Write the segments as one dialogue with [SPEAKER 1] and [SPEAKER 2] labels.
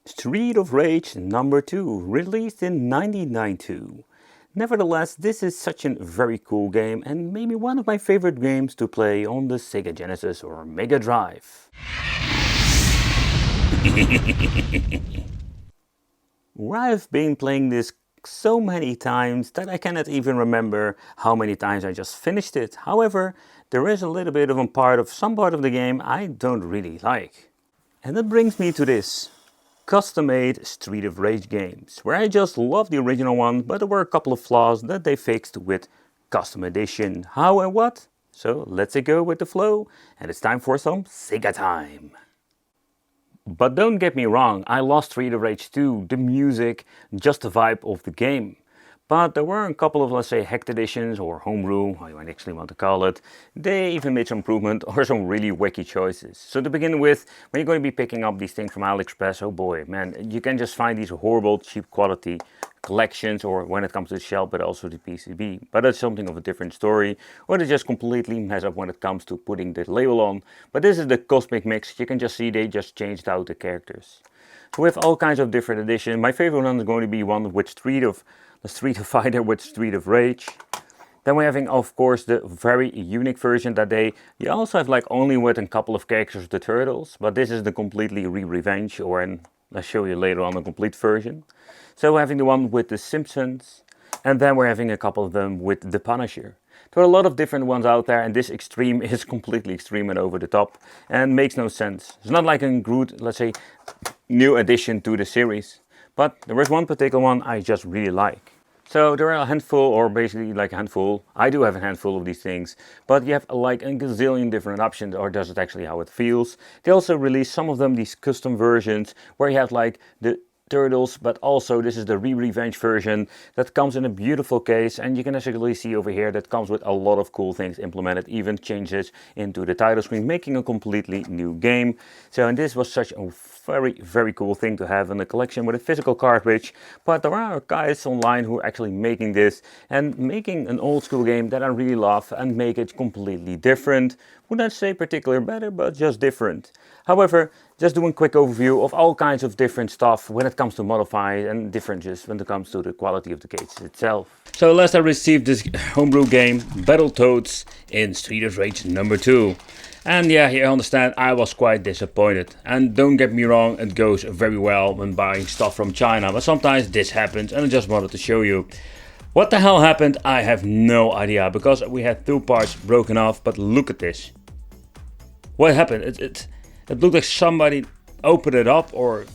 [SPEAKER 1] Street of Rage number 2, released in 1992. Nevertheless, this is such a very cool game and maybe one of my favorite games to play on the Sega Genesis or Megadrive. Where I've been playing this so many times that I cannot even remember how many times I just finished it. However, there is a little bit of some part of the game I don't really like. And that brings me to this. Custom-made Street of Rage games, where I just love the original one, but there were a couple of flaws that they fixed with Custom Edition. How and what? So let's go with the flow, and it's time for some Sega time. But don't get me wrong, I love Street of Rage 2, the music, just the vibe of the game. But there were a couple of, let's say, hacked editions or homebrew, how you actually want to call it. They even made some improvement or some really wacky choices. So to begin with, when you're going to be picking up these things from AliExpress, oh boy, man, you can just find these horrible, cheap quality collections, or when it comes to the shell, but also the PCB. But that's something of a different story, or they just completely mess up when it comes to putting the label on. But this is the Cosmic Mix. You can just see they just changed out the characters. So we have all kinds of different editions. My favorite one is going to be one with the Street Fighter with Street of Rage. Then we're having, of course, the very unique version that you also have like only with a couple of characters, the Turtles, but this is the completely Revenge, or I'll show you later on a complete version. So we're having the one with the Simpsons, and then we're having a couple of them with the Punisher. There are a lot of different ones out there, and this extreme is completely extreme and over the top and makes no sense. It's not like a good, let's say, new addition to the series. But there is one particular one I just really like. So there are a handful, or basically like a handful. I do have a handful of these things, but you have like a gazillion different options, or does it actually how it feels. They also release some of them, these custom versions, where you have like the Turtles, but also this is the Revenge version that comes in a beautiful case, and you can actually see over here that comes with a lot of cool things implemented, even changes into the title screen, making a completely new game. So, and this was such a very cool thing to have in the collection with a physical cartridge. But there are guys online who are actually making this and making an old school game that I really love and make it completely different. Would not say particularly better, but just different. However, just doing a quick overview of all kinds of different stuff when it comes to modify and differences when it comes to the quality of the case itself. So last I received this homebrew game, Battletoads in Street of Rage number 2. And yeah, you understand, I was quite disappointed. And don't get me wrong, it goes very well when buying stuff from China, but sometimes this happens and I just wanted to show you. What the hell happened? I have no idea, because we had 2 parts broken off, but look at this. What happened? It looked like somebody opened it up, or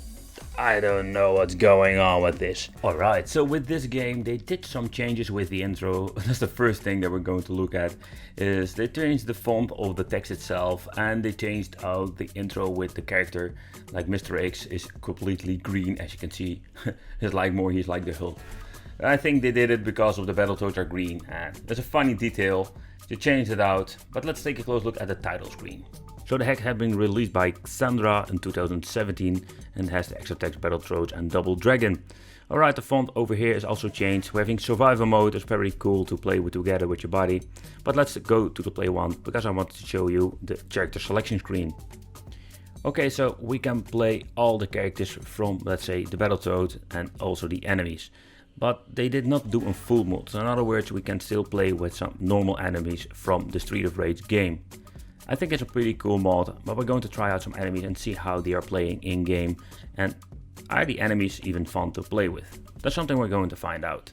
[SPEAKER 1] I don't know what's going on with this. Alright, so with this game they did some changes with the intro. That's the first thing that we're going to look at, is they changed the font of the text itself, and they changed out the intro with the character. Like Mr. X is completely green, as you can see. He's like the Hulk. I think they did it because of the Battletoads are green, and there's a funny detail. They changed it out, but let's take a close look at the title screen. So the hack had been released by Xandra in 2017 and has the extra text Battletoads and Double Dragon. Alright, the font over here is also changed. We're having survival mode, it's very cool to play with together with your buddy. But let's go to the play one, because I wanted to show you the character selection screen. Okay, so we can play all the characters from, let's say, the Battletoad and also the enemies. But they did not do a full mod. So in other words, we can still play with some normal enemies from the Street of Rage game. I think it's a pretty cool mod, but we're going to try out some enemies and see how they are playing in game, and are the enemies even fun to play with? That's something we're going to find out.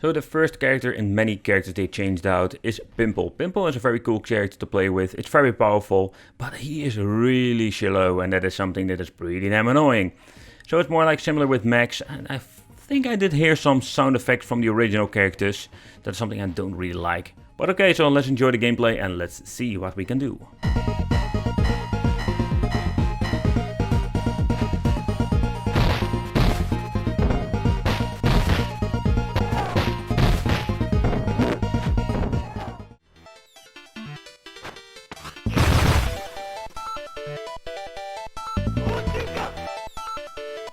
[SPEAKER 1] So the first character in many characters they changed out is Pimple. Pimple is a very cool character to play with. It's very powerful, but he is really slow, and that is something that is pretty damn annoying. So it's more like similar with Max, and I think I did hear some sound effects from the original characters. That's something I don't really like. But okay, so let's enjoy the gameplay and let's see what we can do.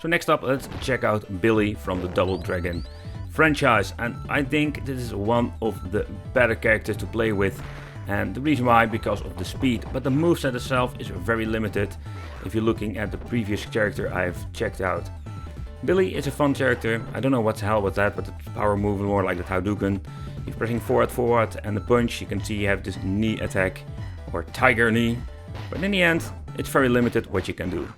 [SPEAKER 1] So next up, let's check out Billy from the Double Dragon franchise, and I think this is one of the better characters to play with, and the reason why, because of the speed, but the moveset itself is very limited if you're looking at the previous character I've checked out. Billy is a fun character. I don't know what the hell was that, but the power move more like the Hadouken. You're pressing forward and the punch, you can see you have this knee attack or tiger knee, but in the end it's very limited what you can do.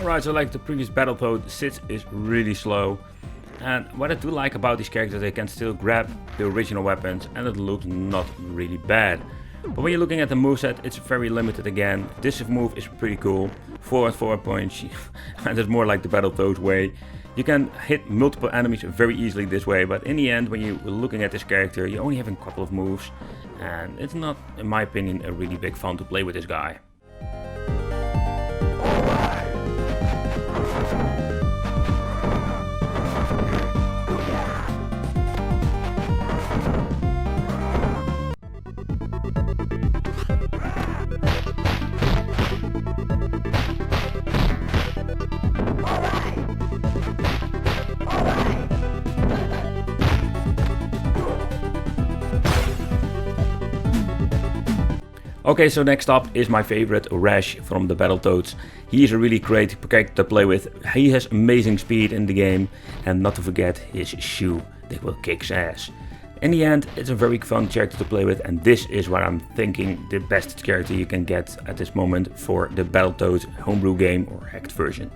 [SPEAKER 1] Alright, so like the previous Battletoad, Sid is really slow, and what I do like about these characters, they can still grab the original weapons and it looks not really bad. But when you're looking at the moveset, it's very limited again. This move is pretty cool, forward punch, and it's more like the Battletoad way. You can hit multiple enemies very easily this way, but in the end when you're looking at this character, you only have a couple of moves, and it's not, in my opinion, a really big fun to play with this guy. Okay, so next up is my favorite, Rash from the Battletoads. He is a really great character to play with. He has amazing speed in the game, and not to forget his shoe that will kick ass. In the end, it's a very fun character to play with, and this is what I'm thinking the best character you can get at this moment for the Battletoads homebrew game or hacked version.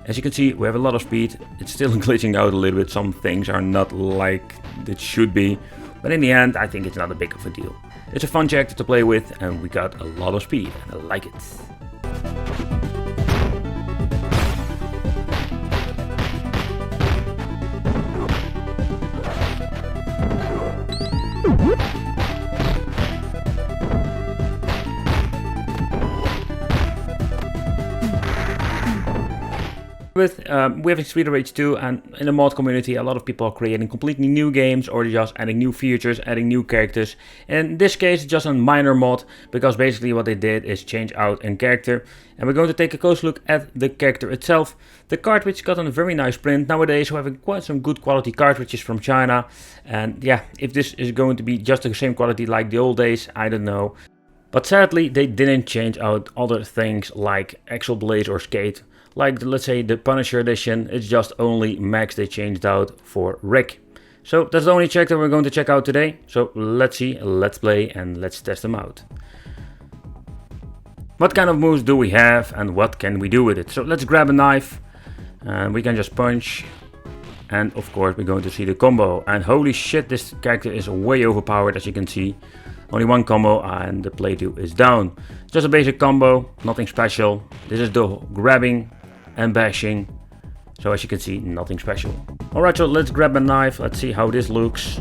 [SPEAKER 1] As you can see, we have a lot of speed. It's still glitching out a little bit. Some things are not like it should be, but in the end, I think it's not a big of a deal. It's a fun character to play with, and we got a lot of speed, and I like it. We have Street Rage 2, and in the mod community a lot of people are creating completely new games or just adding new features, adding new characters. In this case just a minor mod, because basically what they did is change out a character, and we're going to take a close look at the character itself. The cartridge got on a very nice print. Nowadays we're having quite some good quality cartridges from China, and yeah, if this is going to be just the same quality like the old days, I don't know. But sadly they didn't change out other things like Axel Blaze or Skate. Like, let's say, the Punisher edition, it's just only Max they changed out for Rick. So that's the only character we're going to check out today. So let's see, let's play, and let's test them out. What kind of moves do we have, and what can we do with it? So let's grab a knife, and we can just punch. And of course we're going to see the combo. And holy shit, this character is way overpowered, as you can see. Only one combo and the play 2 is down. Just a basic combo, nothing special. This is the grabbing and bashing. So as you can see, nothing special. Alright, so let's grab a knife. Let's see how this looks.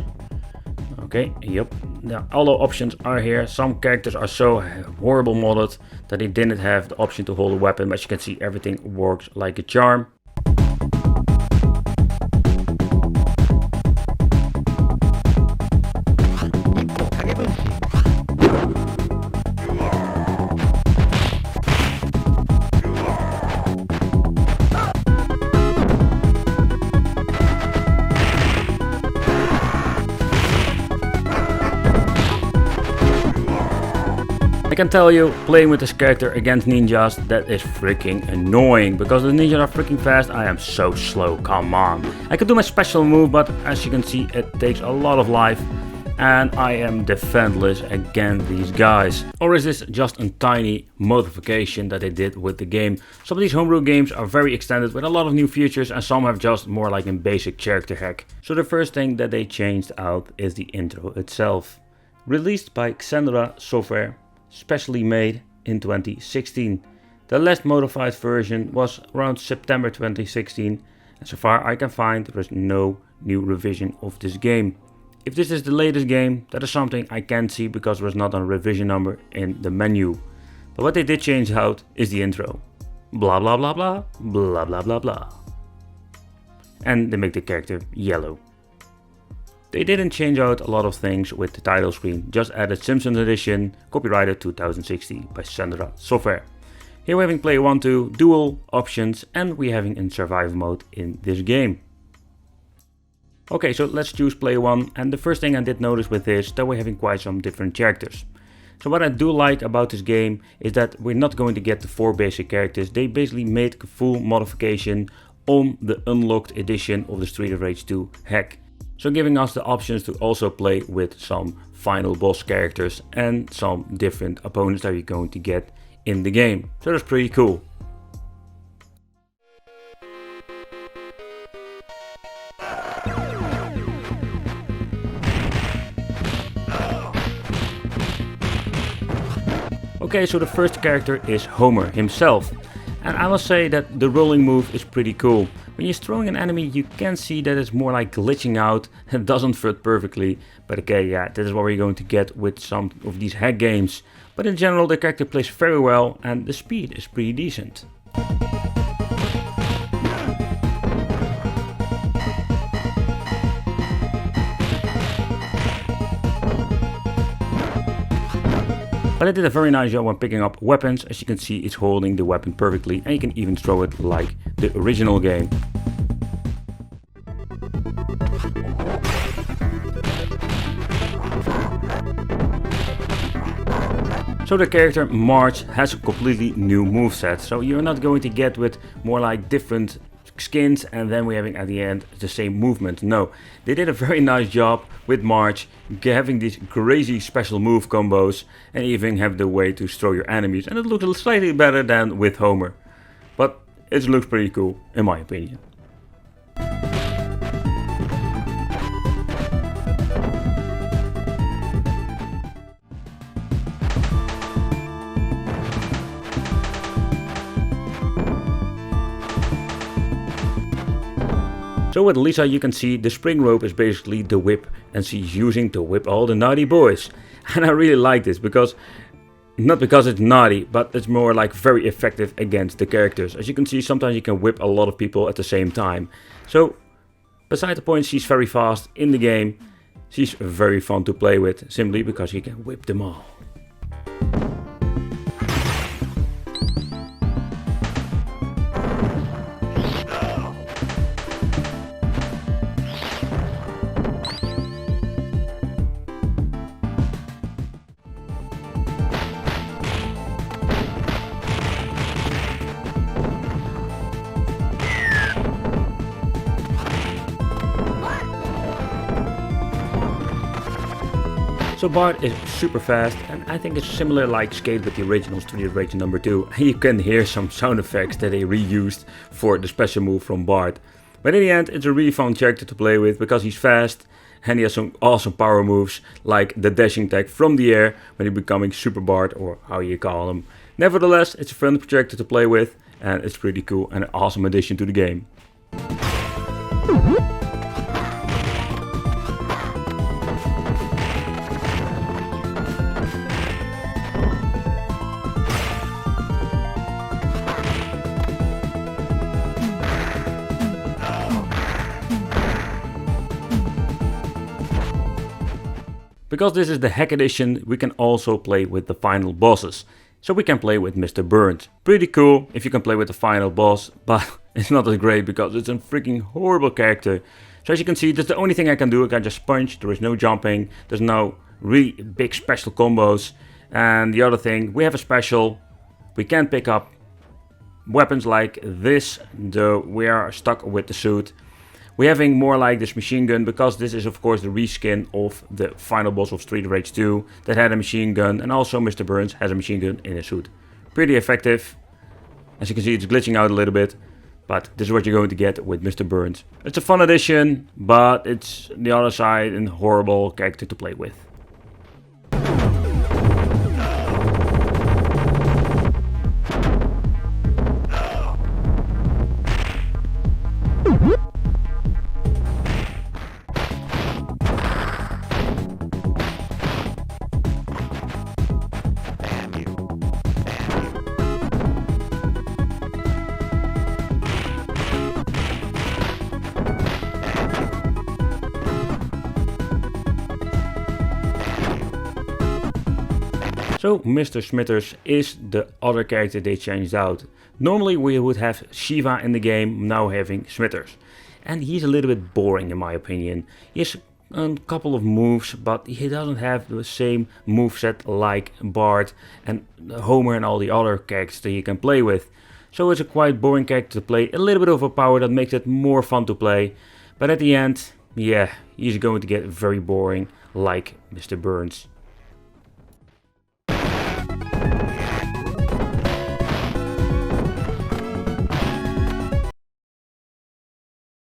[SPEAKER 1] Okay, yep. Now, all the options are here. Some characters are so horrible modded that they didn't have the option to hold a weapon. But as you can see, everything works like a charm. I can tell you, playing with this character against ninjas, that is freaking annoying, because the ninjas are freaking fast. I am so slow, come on. I could do my special move, but as you can see, it takes a lot of life, and I am defenseless against these guys. Or is this just a tiny modification that they did with the game? Some of these homebrew games are very extended with a lot of new features, and some have just more like a basic character hack. So the first thing that they changed out is the intro itself. Released by Xandra Software, specially made in 2016. The last modified version was around September 2016, and so far I can find there is no new revision of this game. If this is the latest game, that is something I can't see because there's not a revision number in the menu. But what they did change out is the intro. Blah blah blah blah, blah blah blah blah. And they make the character yellow. They didn't change out a lot of things with the title screen, just added Simpsons Edition, copyrighted 2016 by Sandra Software. Here we're having player 1, 2, dual options, and we're having in survival mode in this game. Okay, so let's choose player 1, and the first thing I did notice with this, that we're having quite some different characters. So what I do like about this game is that we're not going to get the 4 basic characters. They basically made a full modification on the unlocked edition of the Street of Rage 2 hack. So giving us the options to also play with some final boss characters and some different opponents that we're going to get in the game. So that's pretty cool. Okay, so the first character is Homer himself. And I must say that the rolling move is pretty cool. When you're throwing an enemy, you can see that it's more like glitching out and doesn't fit perfectly. But okay, yeah, that is what we're going to get with some of these hack games. But in general, the character plays very well and the speed is pretty decent. But it did a very nice job on picking up weapons. As you can see, it's holding the weapon perfectly and you can even throw it like the original game. So the character Marge has a completely new moveset. So you're not going to get with more like different skins and then we're having at the end the same movement. No, they did a very nice job with Marge having these crazy special move combos and even have the way to throw your enemies, and it looks slightly better than with Homer, but it looks pretty cool in my opinion. So with Lisa you can see the spring rope is basically the whip and she's using to whip all the naughty boys. And I really like this because, not because it's naughty, but it's more like very effective against the characters. As you can see, sometimes you can whip a lot of people at the same time. So beside the point, she's very fast in the game. She's very fun to play with simply because you can whip them all. So Bart is super fast and I think it's similar like Skate with the original Street of Rage number 2. And you can hear some sound effects that they reused for the special move from Bart. But in the end it's a really fun character to play with because he's fast and he has some awesome power moves like the dashing attack from the air when he's becoming Super Bart, or how you call him. Nevertheless, it's a fun character to play with and it's pretty cool and an awesome addition to the game. Because this is the hack edition, we can also play with the final bosses. So we can play with Mr. Burns. Pretty cool if you can play with the final boss, but it's not as great because it's a freaking horrible character. So as you can see, that's the only thing I can do. I can just punch, there is no jumping, there's no really big special combos. And the other thing, we have a special, we can pick up weapons like this, though we are stuck with the suit. We're having more like this machine gun because this is of course the reskin of the final boss of Street of Rage 2 that had a machine gun, and also Mr. Burns has a machine gun in his suit. Pretty effective. As you can see, it's glitching out a little bit, but this is what you're going to get with Mr. Burns. It's a fun addition, but it's the other side and horrible character to play with. So Mr. Smithers is the other character they changed out. Normally we would have Shiva in the game, now having Smithers. And he's a little bit boring in my opinion. He has a couple of moves, but he doesn't have the same moveset like Bart and Homer and all the other characters that you can play with. So it's a quite boring character to play, a little bit overpowered that makes it more fun to play. But at the end, yeah, he's going to get very boring like Mr. Burns.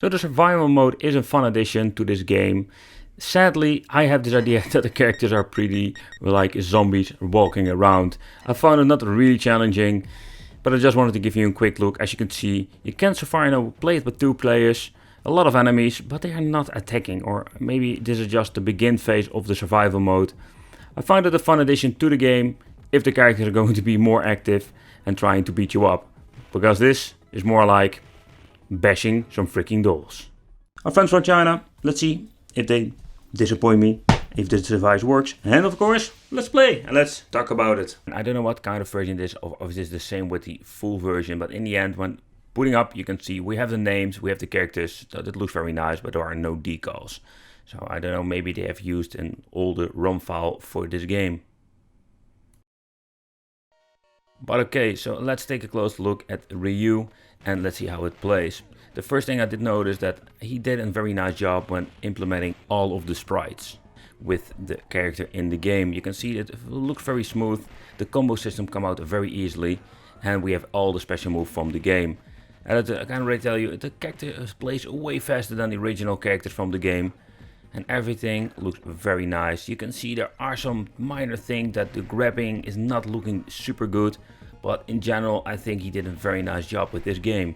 [SPEAKER 1] So the survival mode is a fun addition to this game. Sadly, I have this idea that the characters are pretty like zombies walking around. I found it not really challenging, but I just wanted to give you a quick look. As you can see, you can so far play it with 2 players, a lot of enemies, but they are not attacking, or maybe this is just the begin phase of the survival mode. I found it a fun addition to the game if the characters are going to be more active and trying to beat you up, because this is more like bashing some freaking dolls. Our friends from China, let's see if they disappoint me, if this device works, and of course, let's play and let's talk about it. I don't know what kind of version it is, or if it is the same with the full version, but in the end, when putting up, you can see we have the names, we have the characters, that looks very nice, but there are no decals. So I don't know, maybe they have used an older ROM file for this game. But okay, so let's take a close look at Ryu and let's see how it plays. The first thing I did notice that he did a very nice job when implementing all of the sprites with the character in the game. You can see it looks very smooth, the combo system come out very easily, and we have all the special moves from the game. And I can already tell you, the character plays way faster than the original characters from the game. And everything looks very nice. You can see there are some minor things that the grabbing is not looking super good. But in general, I think he did a very nice job with this game.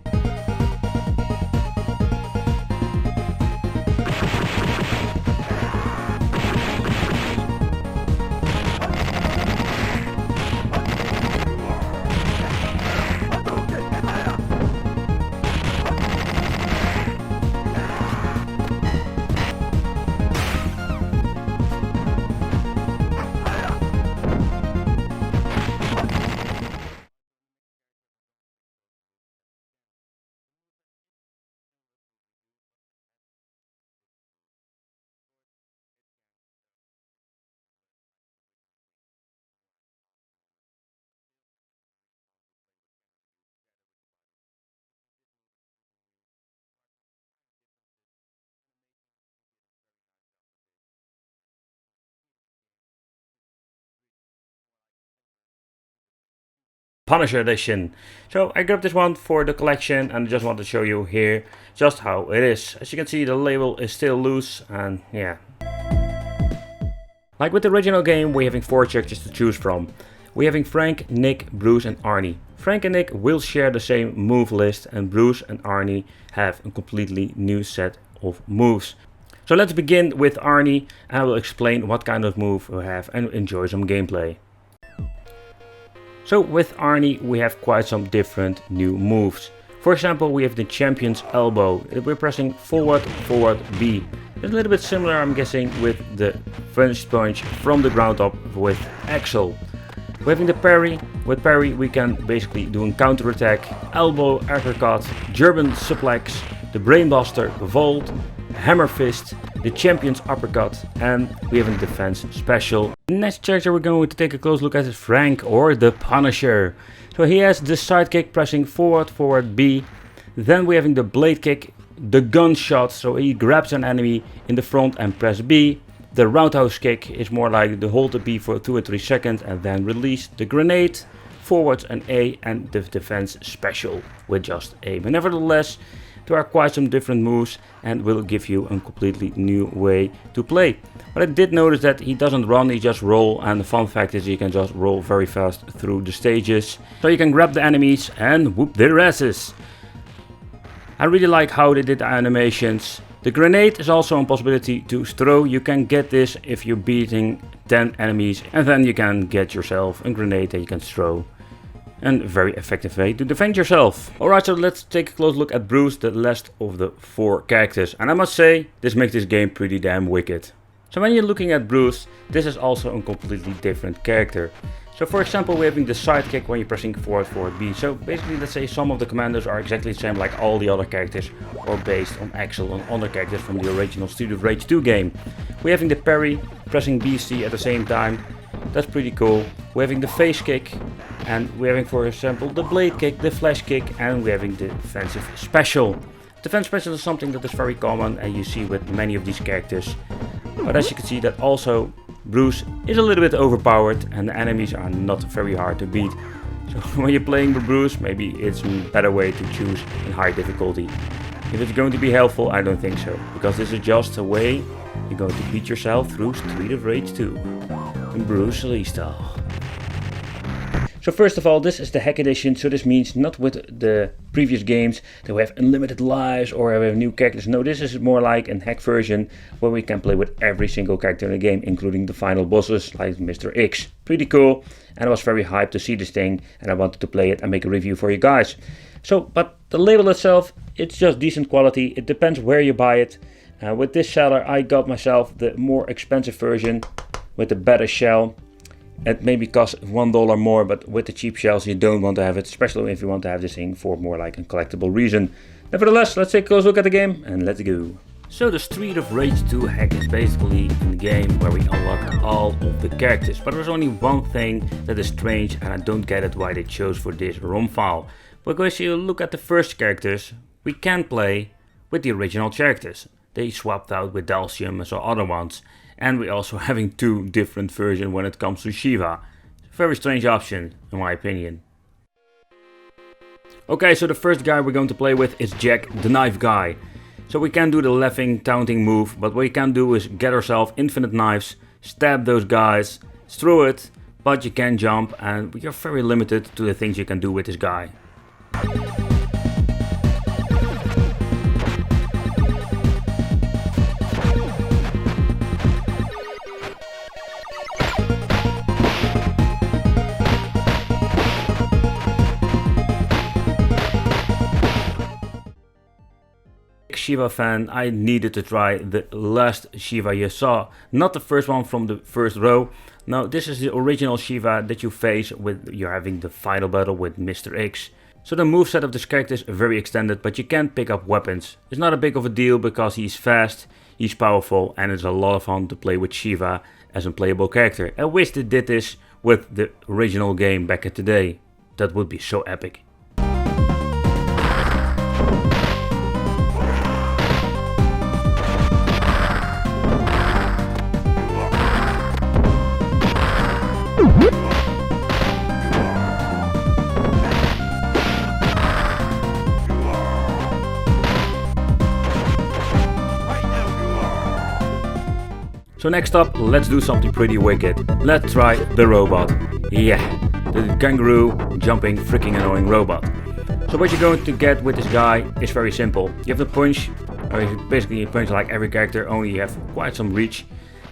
[SPEAKER 1] Punisher edition. So I grabbed this one for the collection and just want to show you here just how it is. As you can see, the label is still loose and yeah. Like with the original game, we're having 4 characters to choose from. We're having Frank, Nick, Bruce and Arnie. Frank and Nick will share the same move list and Bruce and Arnie have a completely new set of moves. So let's begin with Arnie and I will explain what kind of move we have and enjoy some gameplay. So with Arnie we have quite some different new moves. For example, we have the champion's elbow. We're pressing forward, forward, B. It's a little bit similar, I'm guessing, with the French punch from the ground up with Axel. We're having the parry. With parry we can basically do a counter attack, elbow, uppercut, German suplex, the brainbuster, vault, hammer fist, the champion's uppercut, and we have a defense special. The next character we're going to take a close look at is Frank, or the Punisher. So he has the sidekick pressing forward, forward B. Then we're having the blade kick, the gunshot, so he grabs an enemy in the front and press B. The roundhouse kick is more like the hold the B for 2 or 3 seconds and then release. The grenade, forwards and A, and the defense special with just A. But nevertheless, there are quite some different moves and will give you a completely new way to play. But I did notice that he doesn't run, he just roll, and the fun fact is you can just roll very fast through the stages. So you can grab the enemies and whoop their asses. I really like how they did the animations. The grenade is also a possibility to throw. You can get this if you're beating 10 enemies and then you can get yourself a grenade that you can throw. And a very effective way to defend yourself. Alright, so let's take a close look at Bruce, the last of the 4 characters. And I must say, this makes this game pretty damn wicked. So when you're looking at Bruce, this is also a completely different character. So for example, we're having the sidekick when you're pressing forward, forward B. So basically, let's say some of the commandos are exactly the same like all the other characters, or based on Axel and other characters from the original Street of Rage 2 game. We're having the parry, pressing BC at the same time. That's pretty cool. We're having the face kick, and we're having, for example, the blade kick, the flash kick, and we're having the defensive special. Defense special is something that is very common and you see with many of these characters. But as you can see, that also Bruce is a little bit overpowered and the enemies are not very hard to beat. So when you're playing with Bruce, maybe it's a better way to choose in high difficulty. If it's going to be helpful, I don't think so, because this is just a way you're going to beat yourself through Street of Rage 2 in Bruce Lee style. So first of all, this is the hack edition, so this means not with the previous games that we have unlimited lives or we have new characters. No, this is more like a hack version where we can play with every single character in the game, including the final bosses like Mr. X. Pretty cool, and I was very hyped to see this thing and I wanted to play it and make a review for you guys. So, but the label itself, it's just decent quality. It depends where you buy it. With this seller, I got myself the more expensive version with the better shell. It maybe costs $1 more, but with the cheap shells you don't want to have it, especially if you want to have this thing for more like a collectible reason. Nevertheless, let's take a close look at the game and let's go. So the Street of Rage 2 hack is basically in the game where we unlock all of the characters, but there's only one thing that is strange and I don't get it why they chose for this ROM file. Because if you look at the first characters, we can play with the original characters. They swapped out with Dalcium and some other ones. And we're also having two different versions when it comes to Shiva. Very strange option, in my opinion. Okay, so the first guy we're going to play with is Jack, the knife guy. So we can do the laughing, taunting move, but what we can do is get ourselves infinite knives, stab those guys, throw it, but you can jump, and we are very limited to the things you can do with this guy. Shiva fan, I needed to try the last Shiva you saw. Not the first one from the first row. No, this is the original Shiva that you face with you're having the final battle with Mr. X. So the moveset of this character is very extended, but you can pick up weapons. It's not a big of a deal because he's fast, he's powerful, and it's a lot of fun to play with Shiva as a playable character. I wish they did this with the original game back in the day. That would be so epic. So next up, let's do something pretty wicked. Let's try the robot. Yeah, the kangaroo jumping freaking annoying robot. So what you're going to get with this guy is very simple. You have the punch, or basically you punch like every character, only you have quite some reach.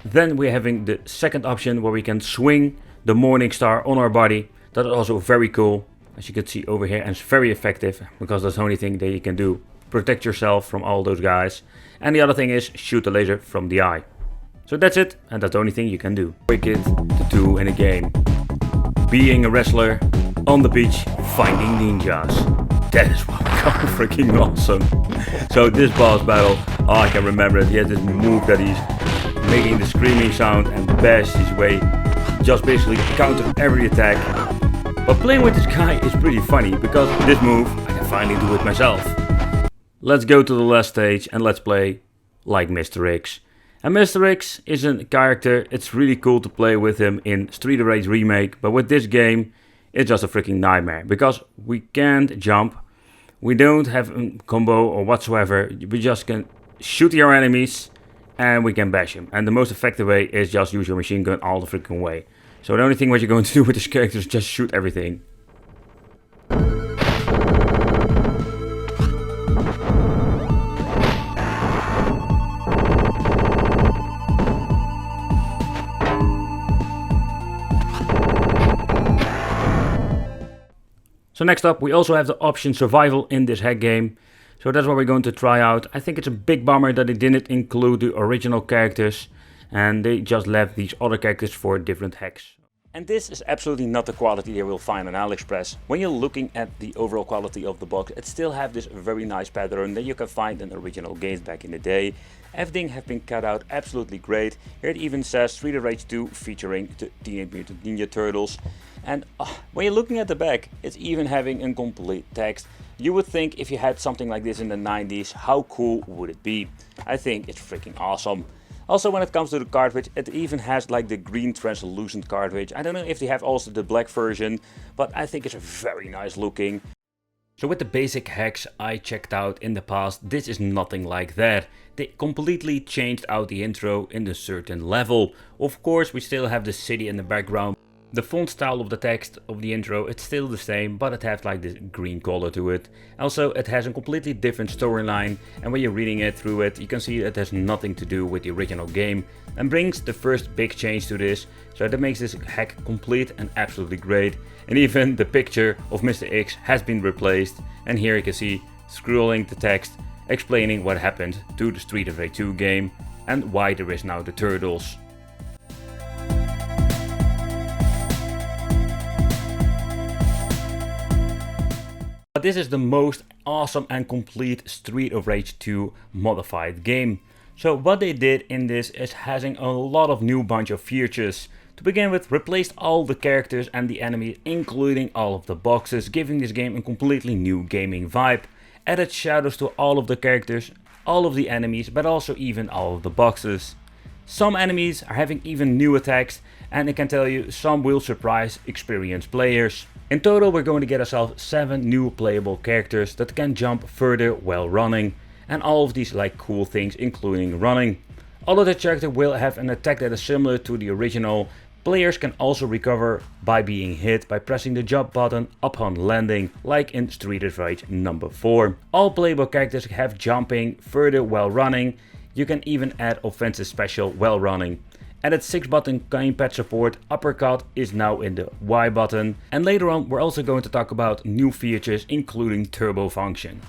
[SPEAKER 1] Then we're having the second option where we can swing the Morning Star on our body. That is also very cool, as you can see over here, and it's very effective because that's the only thing that you can do. Protect yourself from all those guys. And the other thing is shoot the laser from the eye. So that's it, and that's the only thing you can do. Wicked to do in a game. Being a wrestler on the beach, finding ninjas. That is what we call freaking awesome. So this boss battle, oh, I can remember it. He has this move that he's making the screaming sound and bash his way. Just basically counter every attack. But playing with this guy is pretty funny because this move, I can finally do it myself. Let's go to the last stage and let's play like Mr. X. And Mr. X is a character, it's really cool to play with him in Street of Rage Remake, but with this game, it's just a freaking nightmare, because we can't jump, we don't have a combo or whatsoever, we just can shoot your enemies, and we can bash him. And the most effective way is just use your machine gun all the freaking way. So the only thing what you're going to do with this character is just shoot everything. So next up, we also have the option survival in this hack game. So that's what we're going to try out. I think it's a big bummer that they didn't include the original characters. and they just left these other characters for different hacks. And this is absolutely not the quality you will find on AliExpress. When you're looking at the overall quality of the box, it still have this very nice pattern that you can find in original games back in the day. Everything have been cut out absolutely great. Here it even says Street of Rage 2 featuring the Teenage Mutant Ninja Turtles. And when you're looking at the back, it's even having incomplete text. You would think if you had something like this in the 90s, how cool would it be? I think it's freaking awesome. Also, when it comes to the cartridge, it even has like the green translucent cartridge. I don't know if they have also the black version, but I think it's very nice looking. So with the basic hacks I checked out in the past, this is nothing like that. They completely changed out the intro in a certain level. Of course, we still have the city in the background. The font style of the text of the intro, it's still the same, but it has like this green color to it. Also, it has a completely different storyline, and when you're reading it through it, you can see it has nothing to do with the original game, and brings the first big change to this, so that makes this hack complete and absolutely great. And even the picture of Mr. X has been replaced, and here you can see scrolling the text explaining what happened to the Street of Rage 2 game and why there is now the turtles. But this is the most awesome and complete Street of Rage 2 modified game. So what they did in this is having a lot of new bunch of features. To begin with, replaced all the characters and the enemies, including all of the boxes, giving this game a completely new gaming vibe. Added shadows to all of the characters, all of the enemies, but also even all of the boxes. Some enemies are having even new attacks, and I can tell you some will surprise experienced players. In total, we're going to get ourselves 7 new playable characters that can jump further while running, and all of these like cool things including running. Although the character will have an attack that is similar to the original, players can also recover by being hit by pressing the jump button upon landing, like in Street of Rage number 4. All playable characters have jumping further while running. You can even add offensive special while running. Added 6-button gamepad support, uppercut is now in the Y button. And later on we're also going to talk about new features including turbo function.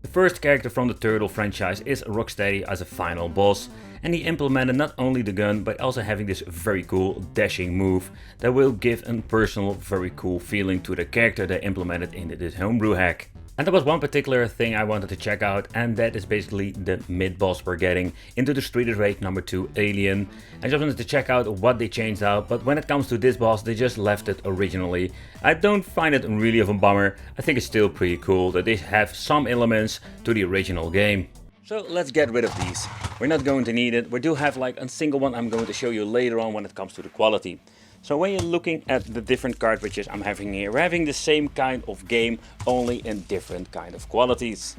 [SPEAKER 1] The first character from the Turtle franchise is Rocksteady as a final boss, and he implemented not only the gun but also having this very cool dashing move that will give a personal very cool feeling to the character they implemented into this homebrew hack. And there was one particular thing I wanted to check out, and that is basically the mid-boss we're getting into the Street of Rage number 2 Alien. I just wanted to check out what they changed out, but when it comes to this boss, they just left it originally. I don't find it really of a bummer. I think it's still pretty cool that they have some elements to the original game. So let's get rid of these. We're not going to need it. We do have like a single one I'm going to show you later on when it comes to the quality. So when you're looking at the different cartridges I'm having here, we're having the same kind of game, only in different kind of qualities.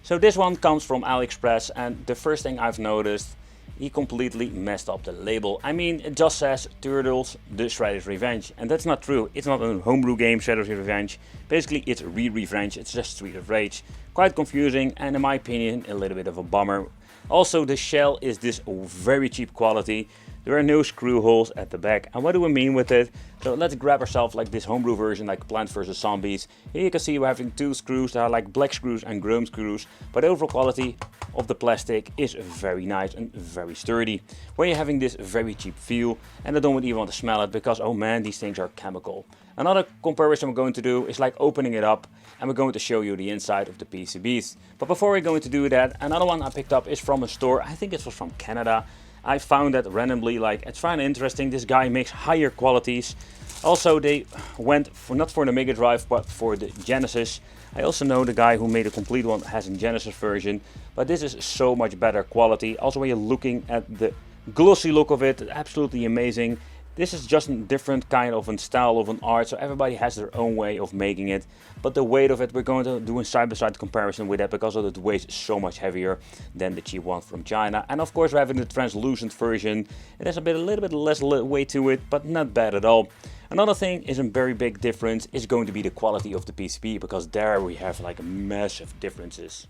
[SPEAKER 1] So this one comes from AliExpress, and the first thing I've noticed, he completely messed up the label. I mean, it just says Turtles, the Shredder's Revenge, and that's not true. It's not a homebrew game, Shredder's Revenge. Basically, it's Revenge, it's just Street of Rage. Quite confusing, and in my opinion, a little bit of a bummer. Also, the shell is this very cheap quality. There are no screw holes at the back. And what do we mean with it? So let's grab ourselves like this homebrew version, like Plants vs Zombies. Here you can see we're having 2 screws that are like black screws and chrome screws. But the overall quality of the plastic is very nice and very sturdy. Where you're having this very cheap feel, and I don't even want to smell it because, oh man, these things are chemical. Another comparison we're going to do is like opening it up, and we're going to show you the inside of the PCBs. But before we're going to do that, another one I picked up is from a store. I think it was from Canada. I found that randomly, like, it's kind of interesting. This guy makes higher qualities. Also, they went for not for the Megadrive but for the Genesis. I also know the guy who made a complete one has a Genesis version, but this is so much better quality. Also, when you're looking at the glossy look of it, absolutely amazing. This is just a different kind of a style of an art, so everybody has their own way of making it. But the weight of it, we're going to do a side-by-side comparison with that because of the weight is so much heavier than the cheap one from China. And of course we're having the translucent version. It has a little bit less weight to it, but not bad at all. Another thing is a very big difference is going to be the quality of the PCB, because there we have like massive differences.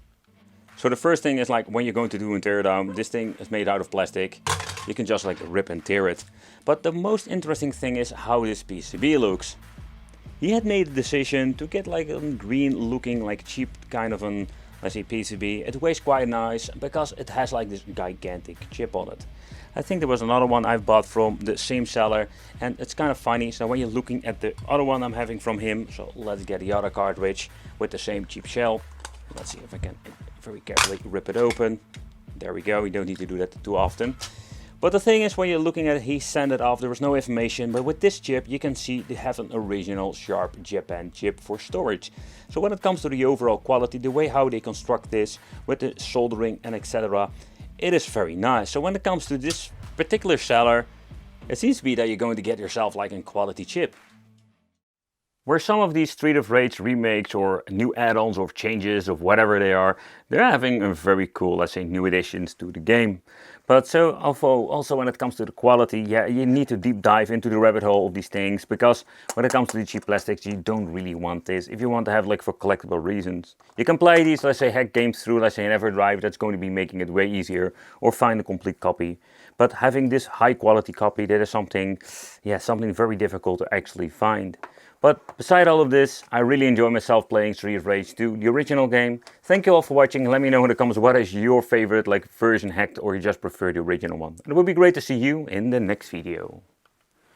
[SPEAKER 1] So the first thing is like when you're going to do a teardown, this thing is made out of plastic. You can just like rip and tear it. But the most interesting thing is how this PCB looks. He had made the decision to get like a green looking like cheap kind of an let's say PCB, it weighs quite nice because it has like this gigantic chip on it. I think there was another one I've bought from the same seller, and it's kind of funny. So when you're looking at the other one I'm having from him, so let's get the other cartridge with the same cheap shell. Let's see if I can very carefully rip it open. There we go, you don't need to do that too often. But the thing is, when you're looking at it, he sent it off, there was no information, but with this chip you can see they have an original sharp Japan chip for storage. So when it comes to the overall quality, the way how they construct this with the soldering and etc., it is very nice. So when it comes to this particular seller, it seems to be that you're going to get yourself like a quality chip. Where some of these Street of Rage remakes or new add-ons or changes of whatever they are, they're having a very cool, let's say, new additions to the game. But so also when it comes to the quality, yeah, you need to deep dive into the rabbit hole of these things, because when it comes to the cheap plastics, you don't really want this if you want to have like for collectible reasons. You can play these, let's say, hack games through, let's say, an Everdrive, that's going to be making it way easier, or find a complete copy. But having this high quality copy, that is something, yeah, something very difficult to actually find. But beside all of this, I really enjoy myself playing Street of Rage 2, the original game. Thank you all for watching. Let me know in the comments what is your favorite like version hacked, or you just prefer the original one. And it would be great to see you in the next video.